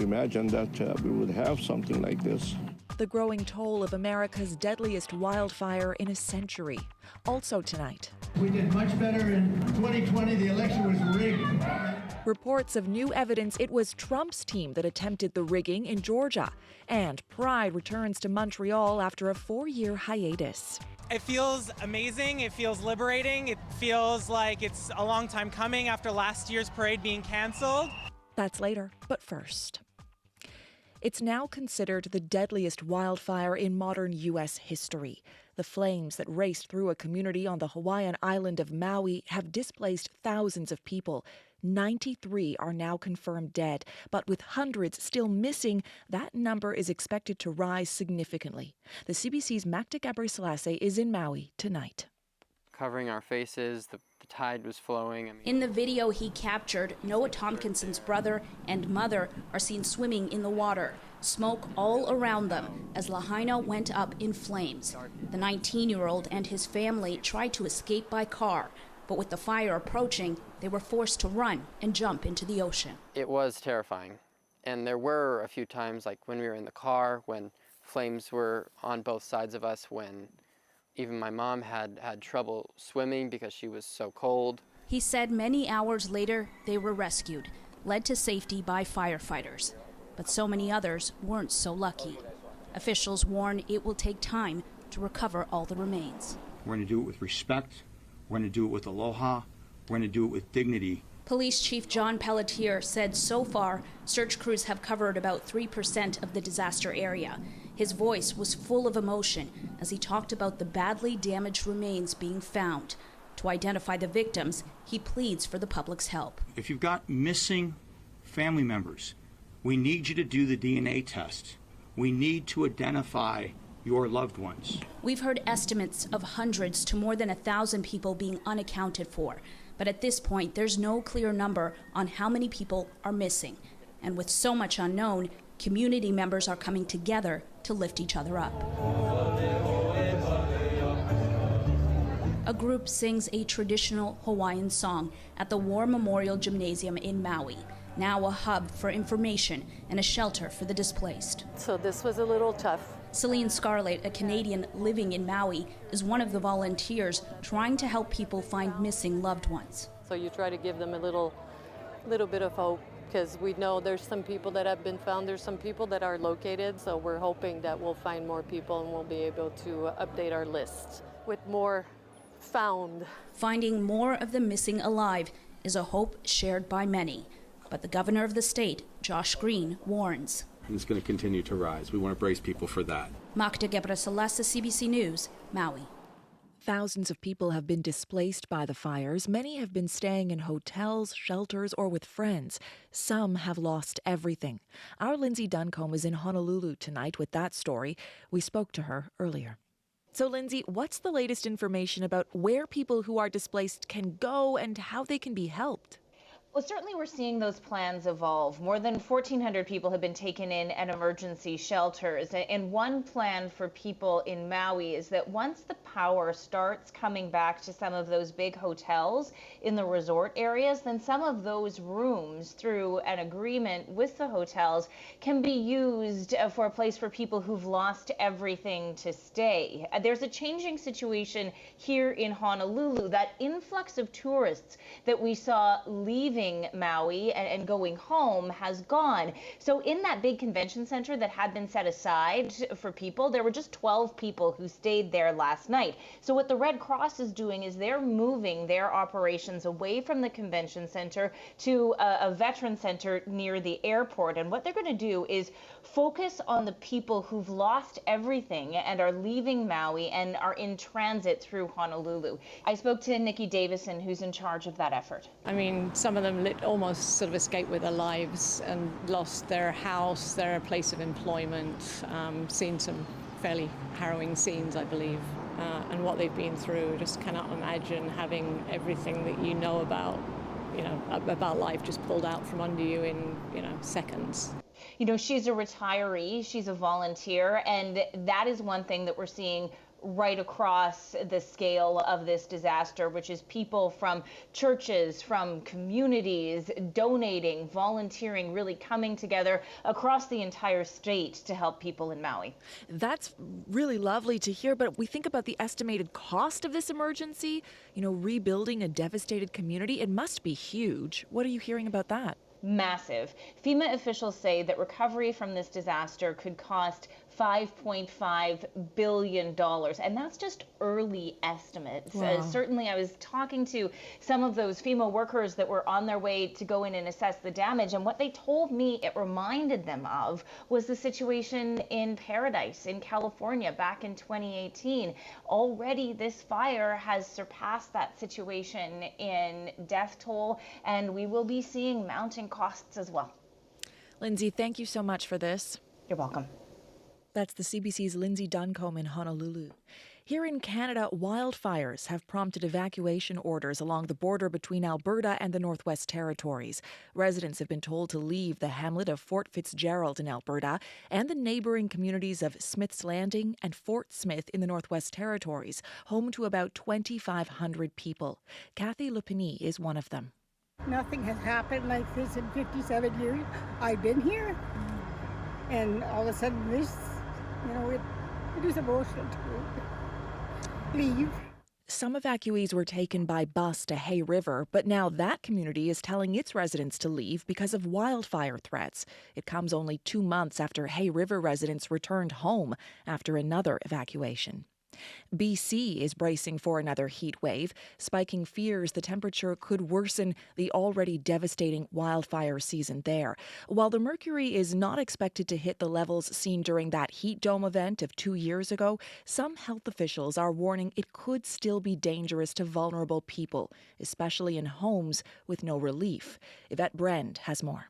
Imagine that we would have something like this. The growing toll of America's deadliest wildfire in a century. Also tonight. We did much better in 2020. The election was rigged. Reports of new evidence it was Trump's team that attempted the rigging in Georgia. And pride returns to Montreal after a 4-year hiatus. It feels amazing. It feels liberating. It feels like it's a long time coming after last year's parade being canceled. That's later, but first. It's now considered the deadliest wildfire in modern U.S. history. The flames that raced through a community on the Hawaiian island of Maui have displaced thousands of people. 93 are now confirmed dead, but with hundreds still missing, that number is expected to rise significantly. The CBC's Makta Gabriselassie is in Maui tonight. Covering our faces, the tide was flowing. In the video he captured, Noah Tompkinson's brother and mother are seen swimming in the water. Smoke all around them as Lahaina went up in flames. The 19-year-old and his family tried to escape by car, but with the fire approaching, they were forced to run and jump into the ocean. It was terrifying. And there were a few times, like when we were in the car, when flames were on both sides of us, when even my mom had trouble swimming because she was so cold. He said many hours later, they were rescued, led to safety by firefighters. But so many others weren't so lucky. Officials warn it will take time to recover all the remains. We're going to do it with respect. We're going to do it with aloha. We're going to do it with dignity. Police Chief John Pelletier said so far, search crews have covered about 3% of the disaster area. His voice was full of emotion as he talked about the badly damaged remains being found. To identify the victims, he pleads for the public's help. If you've got missing family members, we need you to do the DNA test. We need to identify your loved ones. We've heard estimates of hundreds to more than 1,000 people being unaccounted for. But at this point, there's no clear number on how many people are missing. And with so much unknown, community members are coming together to lift each other up. A group sings a traditional Hawaiian song at the War Memorial Gymnasium in Maui, now a hub for information and a shelter for the displaced. So this was a little tough. Celine Scarlett, a Canadian living in Maui, is one of the volunteers trying to help people find missing loved ones. So you try to give them a little bit of hope, because we know there's some people that have been found, there's some people that are located, so we're hoping that we'll find more people and we'll be able to update our list with more found. Finding more of the missing alive is a hope shared by many, but the governor of the state, Josh Green, warns. It's going to continue to rise. We want to brace people for that. Makta Gabriselassie, CBC News, Maui. Thousands of people have been displaced by the fires. Many have been staying in hotels, shelters, or with friends. Some have lost everything. Our Lindsay Duncombe is in Honolulu tonight with that story. We spoke to her earlier. So, Lindsay, what's the latest information about where people who are displaced can go and how they can be helped? Well, certainly we're seeing those plans evolve. More than 1,400 people have been taken in at emergency shelters. And one plan for people in Maui is that once the power starts coming back to some of those big hotels in the resort areas, then some of those rooms, through an agreement with the hotels, can be used for a place for people who've lost everything to stay. There's a changing situation here in Honolulu. That influx of tourists that we saw leaving Maui and going home has gone. So in that big convention center that had been set aside for people, there were just 12 people who stayed there last night. So what the Red Cross is doing is they're moving their operations away from the convention center to a veteran center near the airport. And what they're going to do is focus on the people who've lost everything and are leaving Maui and are in transit through Honolulu. I spoke to Nikki Davison, who's in charge of that effort. I mean, some of them almost sort of escaped with their lives and lost their house, their place of employment, seen some fairly harrowing scenes, I believe, and what they've been through. Just cannot imagine having everything that you know about life just pulled out from under you in, seconds. You know, she's a retiree, she's a volunteer, and that is one thing that we're seeing right across the scale of this disaster, which is people from churches, from communities, donating, volunteering, really coming together across the entire state to help people in Maui. That's really lovely to hear, but we think about the estimated cost of this emergency, rebuilding a devastated community. It must be huge. What are you hearing about that? Massive. FEMA officials say that recovery from this disaster could cost $5.5 billion. And that's just early estimates. Wow. Certainly, I was talking to some of those FEMA workers that were on their way to go in and assess the damage. And what they told me it reminded them of was the situation in Paradise in California back in 2018. Already, this fire has surpassed that situation in death toll, and we will be seeing mounting costs as well. Lindsay, thank you so much for this. You're welcome. That's the CBC's Lindsay Duncombe in Honolulu. Here in Canada, wildfires have prompted evacuation orders along the border between Alberta and the Northwest Territories. Residents have been told to leave the hamlet of Fort Fitzgerald in Alberta and the neighbouring communities of Smith's Landing and Fort Smith in the Northwest Territories, home to about 2,500 people. Kathy Lepini is one of them. Nothing has happened like this in 57 years I've been here. And all of a sudden this, it is emotional to leave. Some evacuees were taken by bus to Hay River, but now that community is telling its residents to leave because of wildfire threats. It comes only 2 months after Hay River residents returned home after another evacuation. BC is bracing for another heat wave, spiking fears the temperature could worsen the already devastating wildfire season there. While the mercury is not expected to hit the levels seen during that heat dome event of 2 years ago, some health officials are warning it could still be dangerous to vulnerable people, especially in homes with no relief. Yvette Brend has more.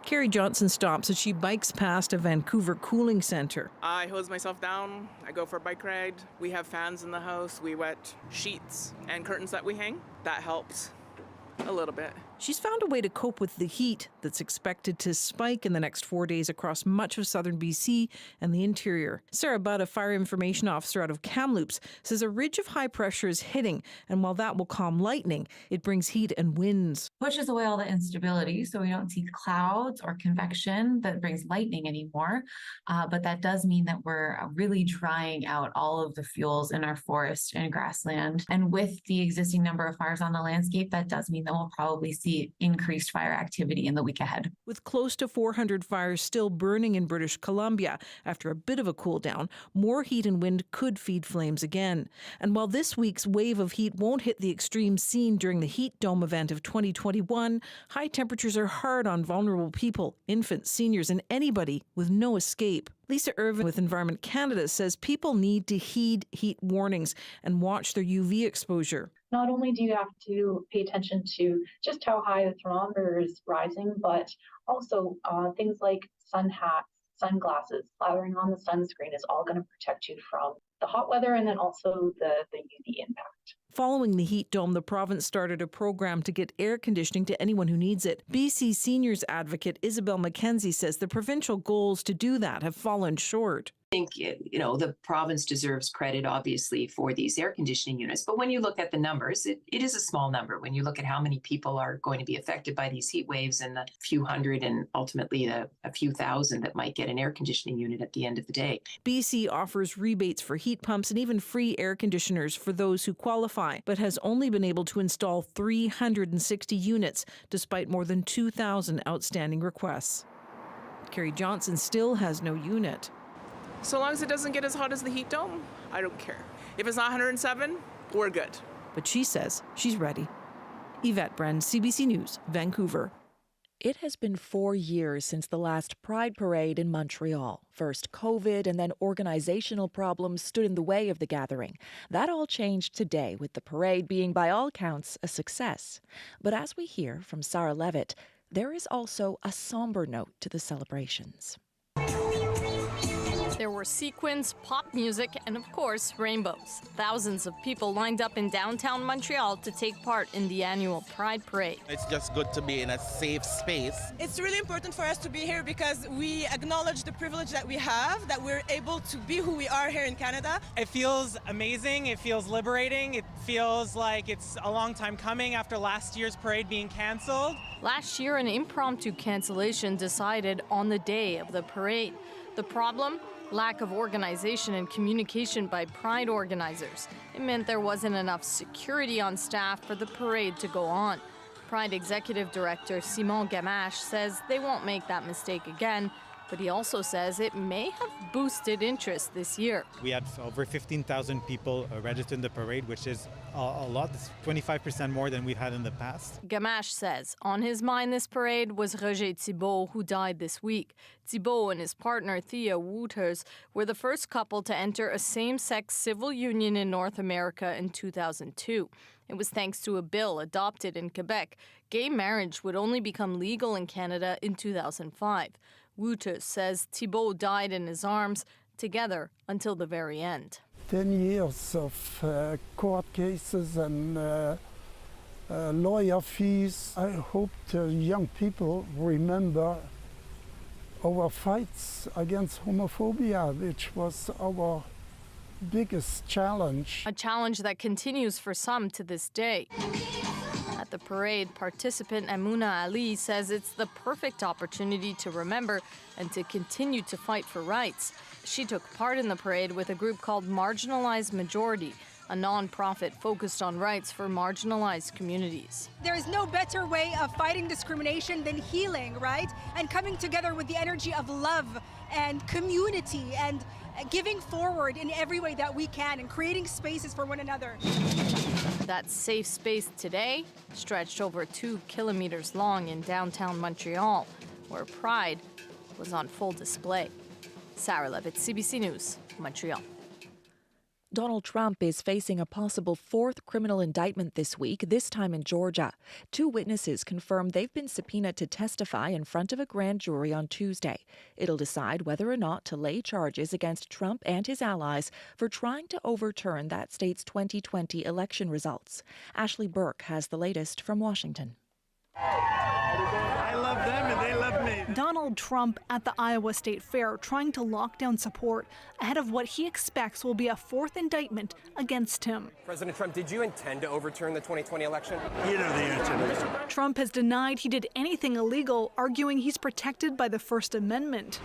Carrie Johnson stops as she bikes past a Vancouver cooling centre. I hose myself down, I go for a bike ride. We have fans in the house, we wet sheets and curtains that we hang. That helps a little bit. She's found a way to cope with the heat that's expected to spike in the next 4 days across much of southern BC and the interior. Sarah Budd, a fire information officer out of Kamloops, says a ridge of high pressure is hitting, and while that will calm lightning, it brings heat and winds. Pushes away all the instability, so we don't see clouds or convection that brings lightning anymore. But that does mean that we're really drying out all of the fuels in our forest and grassland. And with the existing number of fires on the landscape, that does mean that we'll probably see increased fire activity in the week ahead. With close to 400 fires still burning in British Columbia, after a bit of a cool down, more heat and wind could feed flames again. And while this week's wave of heat won't hit the extreme seen during the heat dome event of 2021, high temperatures are hard on vulnerable people, infants, seniors, and anybody with no escape. Lisa Irvin with Environment Canada says people need to heed heat warnings and watch their UV exposure. Not only do you have to pay attention to just how high the thermometer is rising, but also things like sun hats, sunglasses, lathering on the sunscreen is all going to protect you from the hot weather and then also the UV impact. Following the heat dome, the province started a program to get air conditioning to anyone who needs it. BC seniors advocate Isabel McKenzie says the provincial goals to do that have fallen short. I think, the province deserves credit, obviously, for these air conditioning units. But when you look at the numbers, it is a small number. When you look at how many people are going to be affected by these heat waves and the few hundred and ultimately a few thousand that might get an air conditioning unit at the end of the day. BC offers rebates for heat pumps and even free air conditioners for those who qualify, but has only been able to install 360 units, despite more than 2,000 outstanding requests. Carrie Johnson still has no unit. So long as it doesn't get as hot as the heat dome, I don't care. If it's not 107, we're good. But she says she's ready. Yvette Brend, CBC News, Vancouver. It has been 4 years since the last Pride Parade in Montreal. First COVID and then organizational problems stood in the way of the gathering. That all changed today, with the parade being by all counts a success. But as we hear from Sarah Levitt, there is also a somber note to the celebrations. There were sequins, pop music, and of course, rainbows. Thousands of people lined up in downtown Montreal to take part in the annual Pride Parade. It's just good to be in a safe space. It's really important for us to be here because we acknowledge the privilege that we have, that we're able to be who we are here in Canada. It feels amazing. It feels liberating. It feels like it's a long time coming after last year's parade being canceled. Last year, an impromptu cancellation decided on the day of the parade. The problem? Lack of organization and communication by Pride organizers. It meant there wasn't enough security on staff for the parade to go on. Pride Executive Director Simon Gamache says they won't make that mistake again, but he also says it may have boosted interest this year. We had over 15,000 people registered in the parade, which is a lot. It's 25% more than we've had in the past. Gamache says on his mind this parade was Roger Thibault, who died this week. Thibault and his partner Thea Wouters were the first couple to enter a same-sex civil union in North America in 2002. It was thanks to a bill adopted in Quebec. Gay marriage would only become legal in Canada in 2005. Wouters says Thibault died in his arms, together until the very end. 10 years of court cases and lawyer fees. I hope the young people remember our fights against homophobia, which was our biggest challenge. A challenge that continues for some to this day. At the parade, participant Amuna Ali says it's the perfect opportunity to remember and to continue to fight for rights. She took part in the parade with a group called Marginalized Majority, a non-profit focused on rights for marginalized communities. There is no better way of fighting discrimination than healing, right? And coming together with the energy of love and community and giving forward in every way that we can and creating spaces for one another. That safe space today stretched over 2 kilometers long in downtown Montreal, where Pride was on full display. Sarah Levitt, CBC News, Montreal. Donald Trump is facing a possible 4th criminal indictment this week, this time in Georgia. 2 witnesses confirmed they've been subpoenaed to testify in front of a grand jury on Tuesday. It'll decide whether or not to lay charges against Trump and his allies for trying to overturn that state's 2020 election results. Ashley Burke has the latest from Washington. I love them and they love me. Donald Trump at the Iowa State Fair trying to lock down support ahead of what he expects will be a 4th indictment against him. President Trump, did you intend to overturn the 2020 election? You know the answer. Trump has denied he did anything illegal, arguing he's protected by the First Amendment.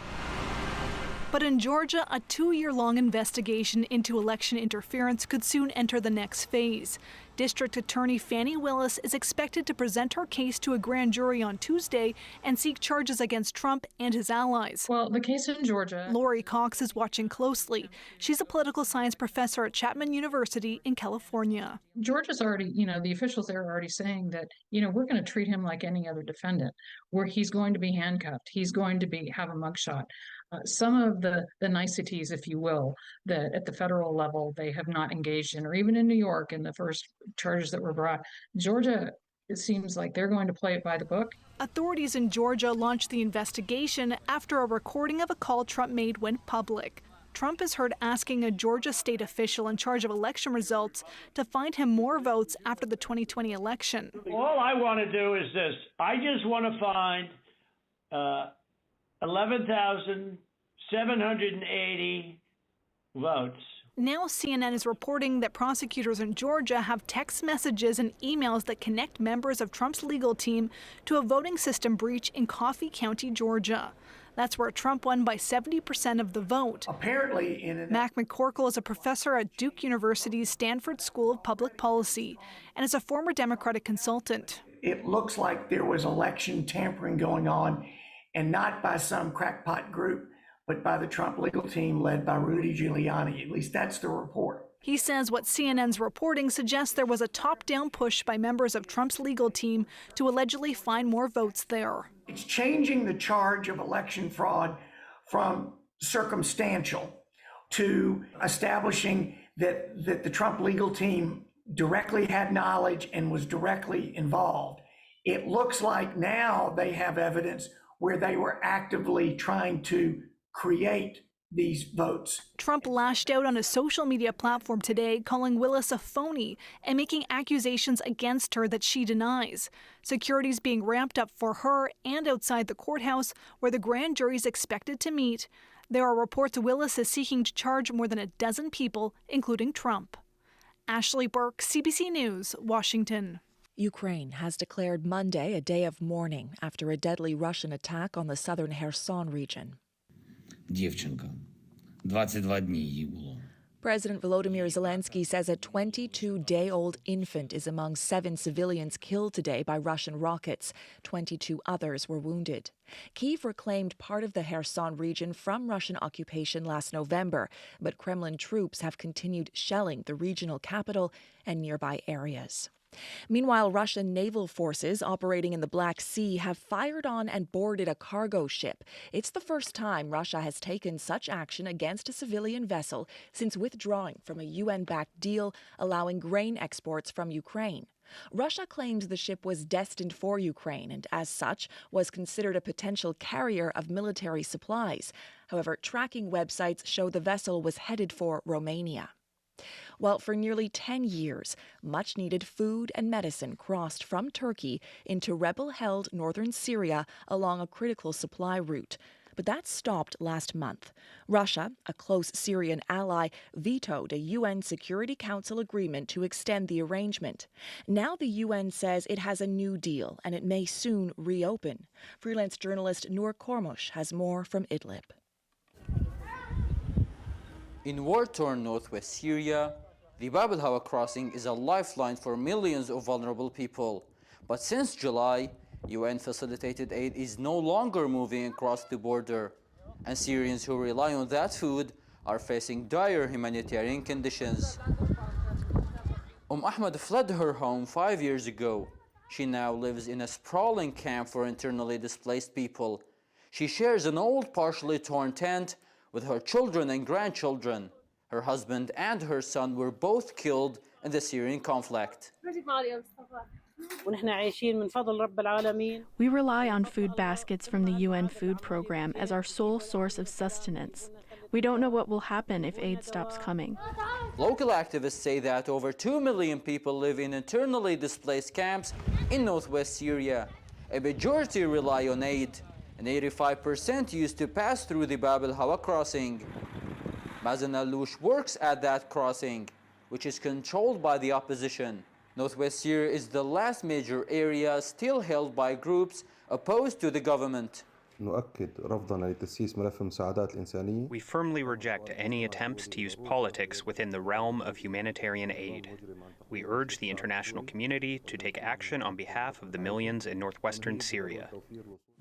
But in Georgia, a 2-year-long investigation into election interference could soon enter the next phase. District Attorney Fannie Willis is expected to present her case to a grand jury on Tuesday and seek charges against Trump and his allies. Well, the case in Georgia... Lori Cox is watching closely. She's a political science professor at Chapman University in California. Georgia's already, the officials there are already saying that, we're going to treat him like any other defendant, where he's going to be handcuffed, he's going to have a mugshot. Some of the niceties, if you will, that at the federal level they have not engaged in, or even in New York in the first charges that were brought. Georgia, it seems like they're going to play it by the book. Authorities in Georgia launched the investigation after a recording of a call Trump made went public. Trump is heard asking a Georgia state official in charge of election results to find him more votes after the 2020 election. All I want to do is this. I just want to find 11,780 votes. Now CNN is reporting that prosecutors in Georgia have text messages and emails that connect members of Trump's legal team to a voting system breach in Coffee County, Georgia. That's where Trump won by 70% of the vote. Apparently, Mac McCorkle is a professor at Duke University's Stanford School of Public Policy and is a former Democratic consultant. It looks like there was election tampering going on, and not by some crackpot group, but by the Trump legal team led by Rudy Giuliani. At least that's the report. He says what CNN's reporting suggests there was a top-down push by members of Trump's legal team to allegedly find more votes there. It's changing the charge of election fraud from circumstantial to establishing that the Trump legal team directly had knowledge and was directly involved. It looks like now they have evidence where they were actively trying to create these votes. Trump lashed out on a social media platform today, calling Willis a phony and making accusations against her that she denies. Security's being ramped up for her and outside the courthouse, where the grand jury is expected to meet. There are reports Willis is seeking to charge more than a dozen people, including Trump. Ashley Burke, CBC News, Washington. Ukraine has declared Monday a day of mourning after a deadly Russian attack on the southern Kherson region. Дівчинка. 22 дні їй було. President Volodymyr Zelensky says a 22-day-old infant is among 7 civilians killed today by Russian rockets. 22 others were wounded. Kyiv reclaimed part of the Kherson region from Russian occupation last November, but Kremlin troops have continued shelling the regional capital and nearby areas. Meanwhile, Russian naval forces operating in the Black Sea have fired on and boarded a cargo ship. It's the first time Russia has taken such action against a civilian vessel since withdrawing from a UN-backed deal allowing grain exports from Ukraine. Russia claims the ship was destined for Ukraine and, as such, was considered a potential carrier of military supplies. However, tracking websites show the vessel was headed for Romania. Well, for nearly 10 years, much-needed food and medicine crossed from Turkey into rebel-held northern Syria along a critical supply route. But that stopped last month. Russia, a close Syrian ally, vetoed a UN Security Council agreement to extend the arrangement. Now the UN says it has a new deal and it may soon reopen. Freelance journalist Noor Kormush has more from Idlib. In war-torn northwest Syria, the Bab el-Hawa crossing is a lifeline for millions of vulnerable people. But since July, UN-facilitated aid is no longer moving across the border, and Syrians who rely on that food are facing dire humanitarian conditions. Ahmed fled her home 5 years ago. She now lives in a sprawling camp for internally displaced people. She shares an old, partially torn tent with her children and grandchildren. Her husband and her son were both killed in the Syrian conflict. We rely on food baskets from the UN food program as our sole source of sustenance. We don't know what will happen if aid stops coming. Local activists say that over 2 million people live in internally displaced camps in northwest Syria. A majority rely on aid, and 85% used to pass through the Bab el-Hawa crossing. Mazen al-Loush works at that crossing, which is controlled by the opposition. Northwest Syria is the last major area still held by groups opposed to the government. We firmly reject any attempts to use politics within the realm of humanitarian aid. We urge the international community to take action on behalf of the millions in northwestern Syria.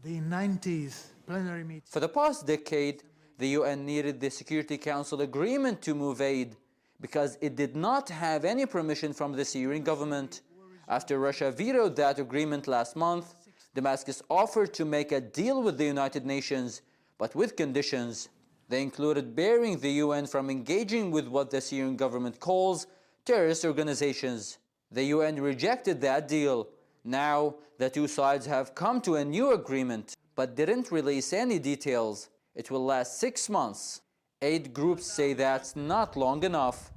The 90s plenary meeting. For the past decade, the UN needed the Security Council agreement to move aid because it did not have any permission from the Syrian government. After Russia vetoed that agreement last month, Damascus offered to make a deal with the United Nations, but with conditions. They included barring the UN from engaging with what the Syrian government calls terrorist organizations. The UN rejected that deal. Now, the two sides have come to a new agreement, but didn't release any details. It will last 6 months. Aid groups say that's not long enough.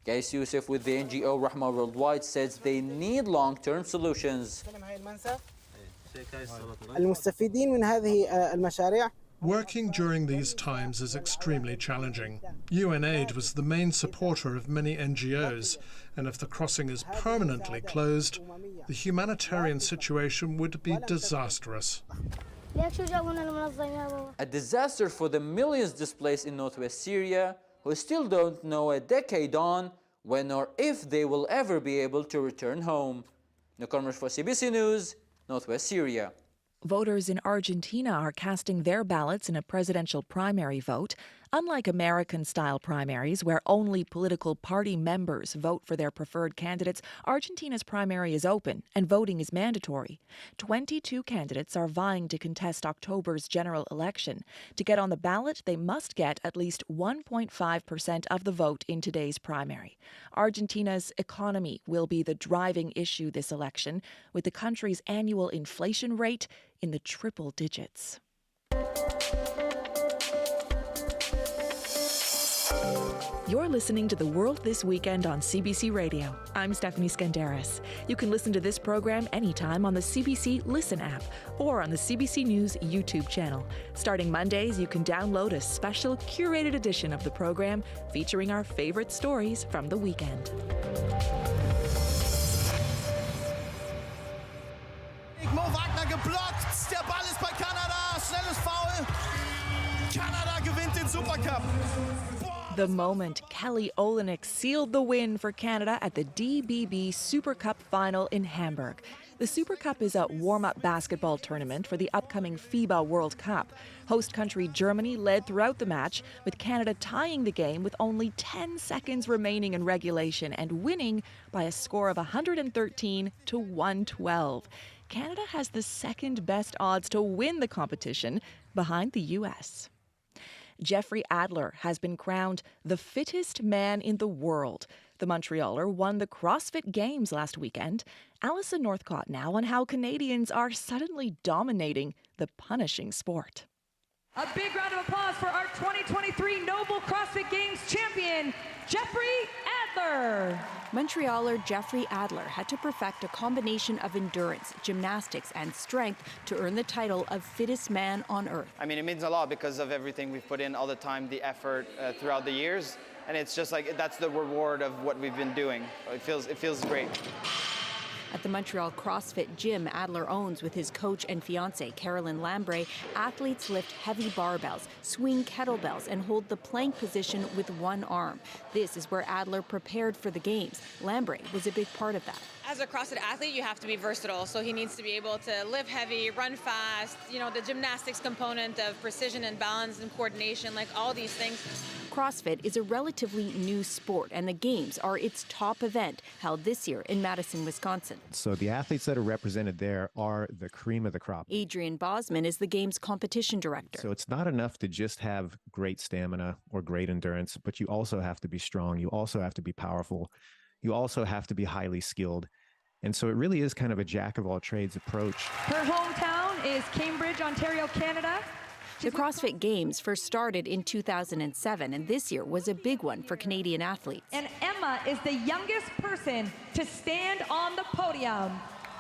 Qais Youssef with the NGO Rahma Worldwide says they need long-term solutions. Working during these times is extremely challenging. UNAID was the main supporter of many NGOs, and if the crossing is permanently closed, the humanitarian situation would be disastrous. A disaster for the millions displaced in northwest Syria who still don't know a decade on when or if they will ever be able to return home. Noor for CBC News, Northwest Syria. Voters in Argentina are casting their ballots in a presidential primary vote. Unlike American-style primaries, where only political party members vote for their preferred candidates, Argentina's primary is open and voting is mandatory. 22 candidates are vying to contest October's general election. To get on the ballot, they must get at least 1.5% of the vote in today's primary. Argentina's economy will be the driving issue this election, with the country's annual inflation rate in the triple digits. You're listening to The World This Weekend on CBC Radio. I'm Stephanie Skandaris. You can listen to this program anytime on the CBC Listen app or on the CBC News YouTube channel. Starting Mondays, you can download a special curated edition of the program featuring our favorite stories from the weekend. Mo Wagner geblockt. Der Ball ist bei Kanada. Schnelles Foul. Kanada gewinnt den Supercup. The moment Kelly Olynyk sealed the win for Canada at the DBB Super Cup final in Hamburg. The Super Cup is a warm-up basketball tournament for the upcoming FIBA World Cup. Host country Germany led throughout the match, with Canada tying the game with only 10 seconds remaining in regulation and winning by a score of 113 to 112. Canada has the second best odds to win the competition, behind the U.S. Jeffrey Adler has been crowned the fittest man in the world. The Montrealer won the CrossFit Games last weekend. Alison Northcott now on how Canadians are suddenly dominating the punishing sport. A big round of applause for our 2023 Noble CrossFit Games champion, Jeffrey Adler. Montrealer Jeffrey Adler had to perfect a combination of endurance, gymnastics, and strength to earn the title of fittest man on earth. I mean, it means a lot because of everything we've put in, all the time, the effort throughout the years. And it's just like, that's the reward of what we've been doing. It feels great. At the Montreal CrossFit gym Adler owns with his coach and fiancée, Carolyn Lambre, athletes lift heavy barbells, swing kettlebells, and hold the plank position with one arm. This is where Adler prepared for the games. Lambre was a big part of that. As a CrossFit athlete, you have to be versatile, so he needs to be able to lift heavy, run fast, the gymnastics component of precision and balance and coordination, like all these things. CrossFit is a relatively new sport, and the Games are its top event, held this year in Madison, Wisconsin. So the athletes that are represented there are the cream of the crop. Adrian Bosman is the Games competition director. So it's not enough to just have great stamina or great endurance, but you also have to be strong. You also have to be powerful. You also have to be highly skilled. And so it really is kind of a jack-of-all-trades approach. Her hometown is Cambridge, Ontario, Canada. The CrossFit Games first started in 2007, and this year was a big one for Canadian athletes. And Emma is the youngest person to stand on the podium.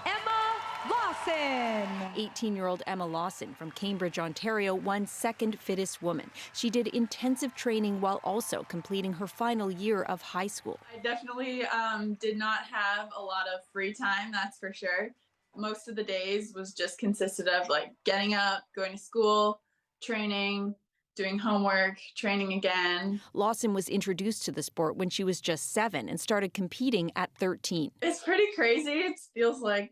Emma Lawson. 18-year-old Emma Lawson from Cambridge, Ontario, won second fittest woman. She did intensive training while also completing her final year of high school. I definitely did not have a lot of free time, that's for sure. Most of the days was just consisted of getting up, going to school, training, doing homework, training again. Lawson was introduced to the sport when she was just 7 and started competing at 13. It's pretty crazy. It feels like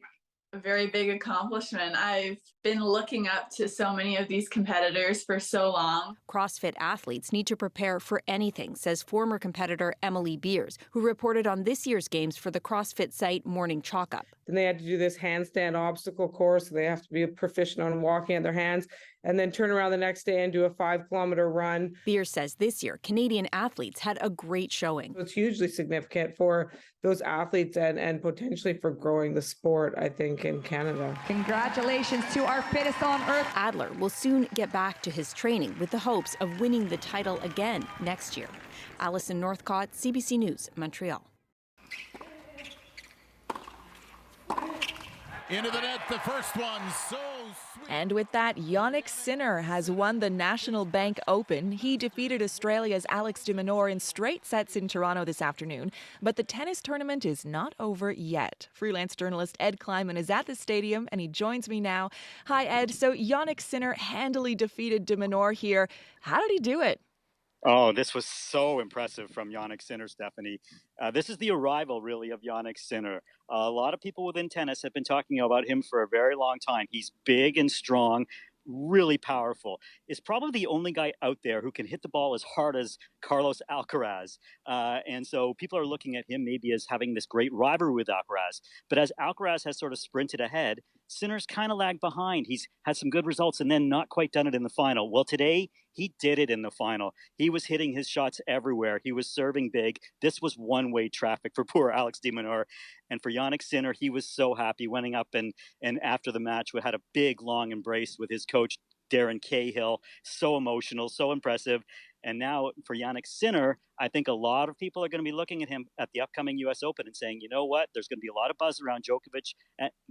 a very big accomplishment. I've been looking up to so many of these competitors for so long. CrossFit athletes need to prepare for anything, says former competitor Emily Beers, who reported on this year's games for the CrossFit site Morning Chalk Up. Then they had to do this handstand obstacle course. So they have to be proficient on walking on their hands and then turn around the next day and do a 5-kilometer run. Beers says this year, Canadian athletes had a great showing. It's hugely significant for those athletes and potentially for growing the sport, I think, in Canada. Congratulations to our fittest on earth. Adler will soon get back to his training with the hopes of winning the title again next year. Alison Northcott, CBC News, Montreal. Into the net, the first one, so sweet. And with that, Yannick Sinner has won the National Bank Open. He defeated Australia's Alex de Minaur in straight sets in Toronto this afternoon. But the tennis tournament is not over yet. Freelance journalist Ed Kleiman is at the stadium, and he joins me now. Hi, Ed. So Yannick Sinner handily defeated de Minaur here. How did he do it? Oh, this was so impressive from Yannick Sinner, Stephanie. This is the arrival, really, of Yannick Sinner. A lot of people within tennis have been talking about him for a very long time. He's big and strong, really powerful. Is probably the only guy out there who can hit the ball as hard as Carlos Alcaraz. And so people are looking at him maybe as having this great rivalry with Alcaraz. But as Alcaraz has sort of sprinted ahead, Sinner's kind of lagged behind. He's had some good results and then not quite done it in the final. Well, today, he did it in the final. He was hitting his shots everywhere. He was serving big. This was one-way traffic for poor Alex de Minaur. And for Yannick Sinner, he was so happy, went up and after the match, we had a big, long embrace with his coach, Darren Cahill. So emotional, so impressive. And now for Jannik Sinner, I think a lot of people are going to be looking at him at the upcoming U.S. Open and saying, you know what, there's going to be a lot of buzz around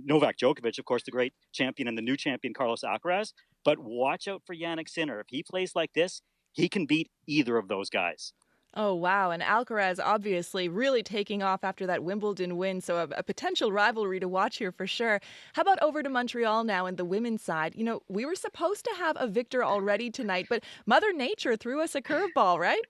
Novak Djokovic, of course, the great champion, and the new champion, Carlos Alcaraz. But watch out for Jannik Sinner. If he plays like this, he can beat either of those guys. Oh, wow. And Alcaraz obviously really taking off after that Wimbledon win. So a potential rivalry to watch here for sure. How about over to Montreal now and the women's side? You know, we were supposed to have a victor already tonight, but Mother Nature threw us a curveball, right?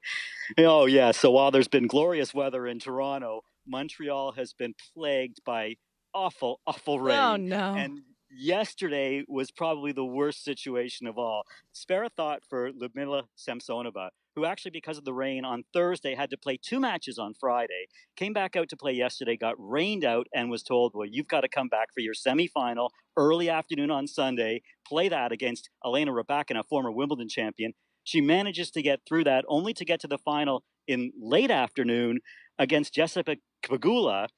Oh, yeah. So while there's been glorious weather in Toronto, Montreal has been plagued by awful, awful rain. Oh, no. And yesterday was probably the worst situation of all. Spare a thought for Lyudmila Samsonova, who actually, because of the rain on Thursday, had to play 2 matches on Friday, came back out to play yesterday, got rained out, and was told, well, you've got to come back for your semifinal early afternoon on Sunday, play that against Elena Rybakina, a former Wimbledon champion. She manages to get through that, only to get to the final in late afternoon against Jessica Pegula,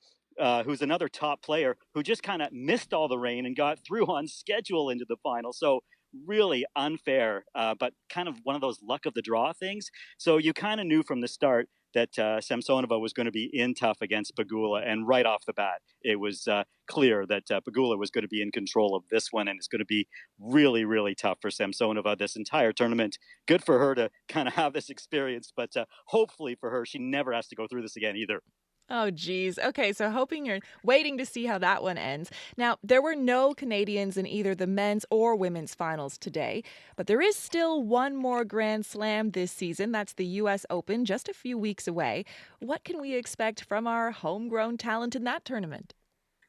who's another top player who just kind of missed all the rain and got through on schedule into the final. So really unfair, but kind of one of those luck of the draw things. So you kind of knew from the start that Samsonova was going to be in tough against Pegula. And right off the bat, it was clear that Pegula was going to be in control of this one. And it's going to be really, really tough for Samsonova this entire tournament. Good for her to kind of have this experience, but hopefully for her, she never has to go through this again either. Oh, geez. Okay, so hoping you're waiting to see how that one ends. Now, there were no Canadians in either the men's or women's finals today, but there is still one more Grand Slam this season. That's the U.S. Open, just a few weeks away. What can we expect from our homegrown talent in that tournament?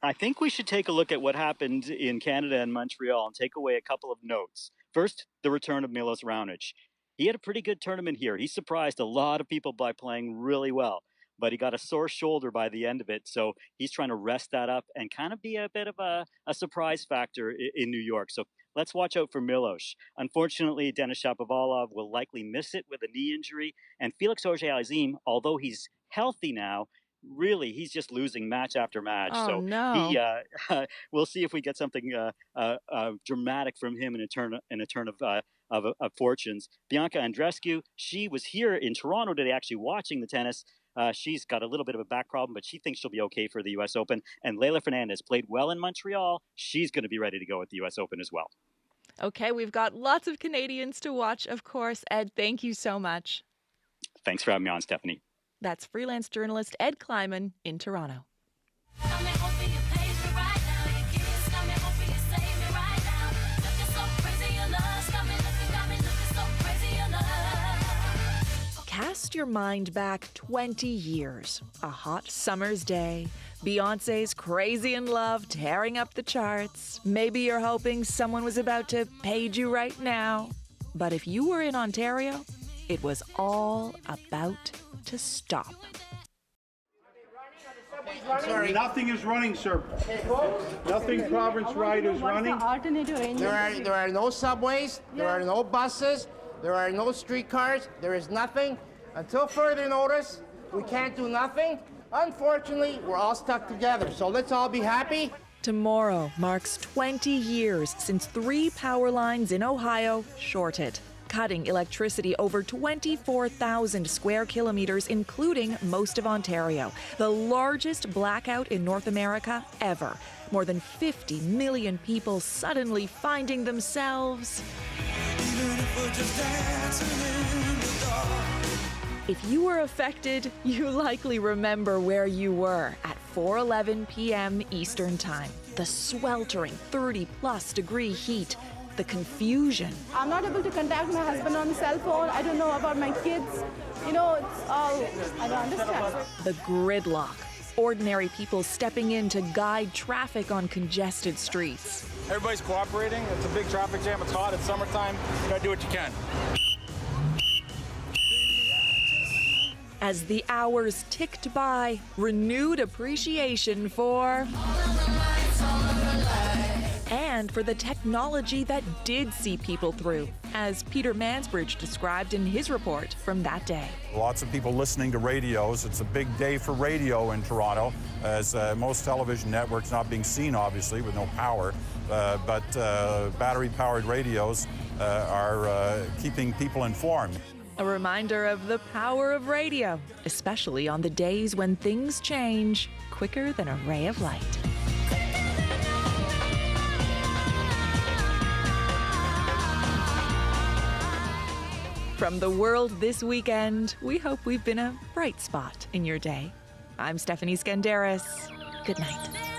I think we should take a look at what happened in Canada and Montreal and take away a couple of notes. First, the return of Milos Raonic. He had a pretty good tournament here. He surprised a lot of people by playing really well, but he got a sore shoulder by the end of it. So he's trying to rest that up and kind of be a bit of a surprise factor in New York. So let's watch out for Milos. Unfortunately, Denis Shapovalov will likely miss it with a knee injury. And Felix Auger-Aliassime, although he's healthy now, really, he's just losing match after match. Oh, so no. We'll see if we get something dramatic from him in a turn of fortunes. Bianca Andreescu, she was here in Toronto today actually watching the tennis. She's got a little bit of a back problem, but she thinks she'll be okay for the U.S. Open. And Leylah Fernandez played well in Montreal. She's going to be ready to go at the U.S. Open as well. Okay, we've got lots of Canadians to watch, of course. Ed, thank you so much. Thanks for having me on, Stephanie. That's freelance journalist Ed Kleiman in Toronto. Cast your mind back 20 years. A hot summer's day. Beyoncé's Crazy in Love tearing up the charts. Maybe you're hoping someone was about to page you right now. But if you were in Ontario, it was all about to stop. Sorry. Nothing is running, sir. Nothing province-wide is running. There are no subways, there are no buses, there are no streetcars, there is nothing. Until further notice, we can't do nothing. Unfortunately, we're all stuck together, so let's all be happy. Tomorrow marks 20 years since 3 power lines in Ohio shorted, cutting electricity over 24,000 square kilometers, including most of Ontario, the largest blackout in North America ever. More than 50 million people suddenly finding themselves. If you were affected, you likely remember where you were at 4:11 p.m. Eastern Time. The sweltering 30-plus degree heat, the confusion. I'm not able to contact my husband on the cell phone. I don't know about my kids. You know, it's all, I don't understand. The gridlock. Ordinary people stepping in to guide traffic on congested streets. Everybody's cooperating. It's a big traffic jam. It's hot. It's summertime. You gotta do what you can. As the hours ticked by, renewed appreciation for and for the technology that did see people through, as Peter Mansbridge described in his report from that day. Lots of people listening to radios. It's a big day for radio in Toronto, as most television networks not being seen, obviously, with no power, but battery-powered radios are keeping people informed. A reminder of the power of radio, especially on the days when things change quicker than a ray of light. From the world this weekend, we hope we've been a bright spot in your day. I'm Stephanie Skandaris. Good night.